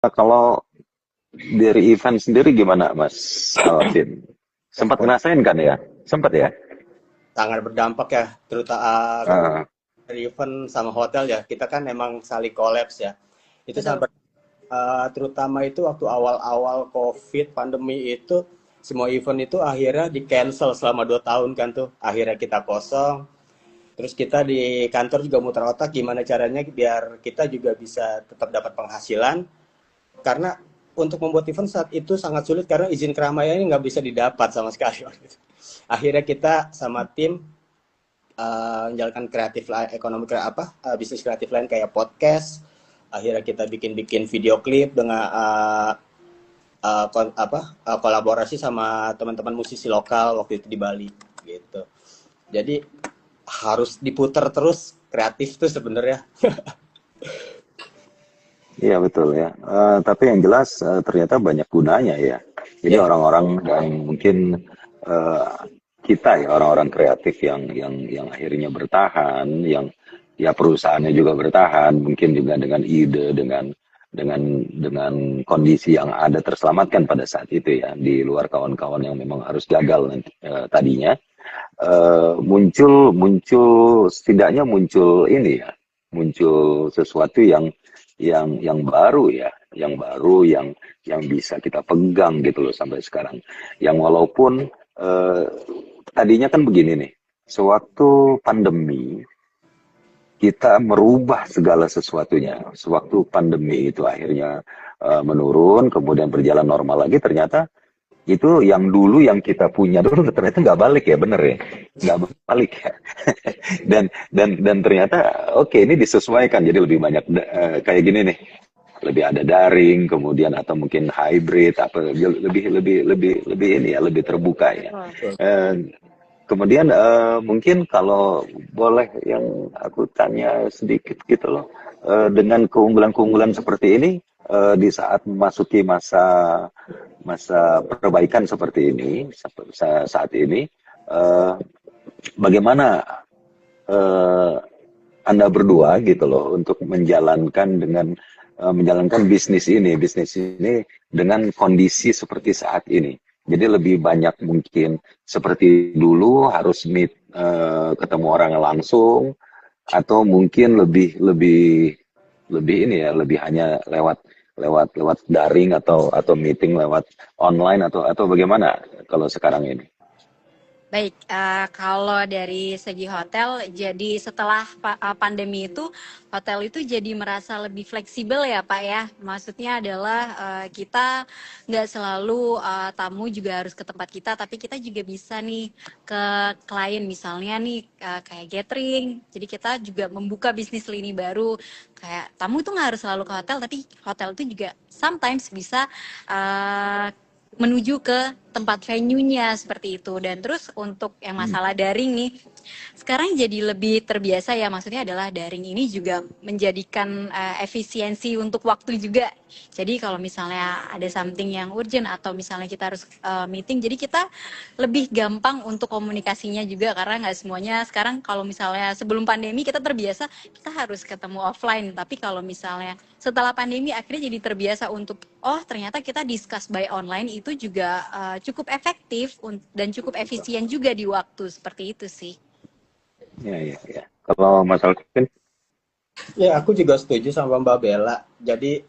Kalau dari event sendiri gimana, Mas Alvin? Sempat Wah, ngerasain kan ya? Sempat ya? sangat berdampak ya, terutama Ah, dari event sama hotel ya. Kita kan emang saling kolaps ya. Itu Betul. sangat terutama itu waktu awal-awal COVID pandemi itu semua event itu akhirnya di cancel selama 2 tahun kan tuh. Akhirnya kita kosong. Terus kita di kantor juga muter otak gimana caranya biar kita juga bisa tetap dapat penghasilan. Karena untuk membuat event saat itu sangat sulit karena izin keramaian ini nggak bisa didapat sama sekali. Akhirnya kita sama tim menjalankan kreatif ekonomi bisnis kreatif lain kayak podcast. Akhirnya kita bikin video klip dengan kolaborasi sama teman-teman musisi lokal waktu itu di Bali gitu. Jadi harus diputar terus kreatif tuh sebenarnya. iya betul ya. Tapi yang jelas ternyata banyak gunanya ya. Jadi Ya, orang-orang yang mungkin eh, kita ya orang-orang kreatif yang akhirnya bertahan, yang ya perusahaannya juga bertahan, mungkin juga dengan ide, dengan kondisi yang ada terselamatkan pada saat itu ya, di luar kawan-kawan yang memang harus gagal nanti, tadinya muncul muncul setidaknya muncul ini ya, muncul sesuatu yang baru ya, yang baru yang bisa kita pegang gitu loh sampai sekarang. Yang walaupun eh, tadinya kan begini nih, sewaktu pandemi kita merubah segala sesuatunya. Sewaktu pandemi itu akhirnya menurun, kemudian berjalan normal lagi, ternyata itu yang dulu yang kita punya dulu ternyata nggak balik ya, bener ya, nggak balik ya. Dan ternyata oke, ini disesuaikan jadi lebih banyak kayak gini nih, lebih ada daring, kemudian atau mungkin hybrid apa, lebih lebih lebih lebih ini ya, lebih terbuka ya. Betul. Eh, Kemudian mungkin kalau boleh yang aku tanya sedikit gitu loh, dengan keunggulan-keunggulan seperti ini di saat memasuki masa masa perbaikan seperti ini saat ini, eh, bagaimana eh, Anda berdua gitu loh untuk menjalankan bisnis ini dengan kondisi seperti saat ini. Jadi lebih banyak mungkin seperti dulu harus ketemu orang langsung, atau mungkin lebih lebih lebih ini ya, lebih hanya lewat lewat lewat daring atau meeting lewat online atau bagaimana kalau sekarang ini? Baik, kalau dari segi hotel, jadi setelah pandemi itu, hotel itu jadi merasa lebih fleksibel ya Pak ya. Maksudnya adalah kita nggak selalu tamu juga harus ke tempat kita, tapi kita juga bisa nih ke klien misalnya nih kayak catering. Jadi kita juga membuka bisnis lini baru. Kayak tamu itu nggak harus selalu ke hotel, tapi hotel itu juga sometimes bisa uh, menuju ke tempat venue-nya seperti itu. Dan terus untuk yang Hmm. masalah daring nih, sekarang jadi lebih terbiasa ya, maksudnya adalah daring ini juga menjadikan efisiensi untuk waktu juga. Jadi kalau misalnya ada something yang urgent atau misalnya kita harus meeting, jadi kita lebih gampang untuk komunikasinya juga karena nggak semuanya sekarang kalau misalnya sebelum pandemi kita terbiasa kita harus ketemu offline, tapi kalau misalnya setelah pandemi akhirnya jadi terbiasa untuk oh ternyata kita discuss by online itu juga cukup efektif dan cukup efisien juga di waktu seperti itu sih. Ya, ya, ya. Kalau Mas Alvin? ya aku juga setuju sama Mbak Bella. Jadi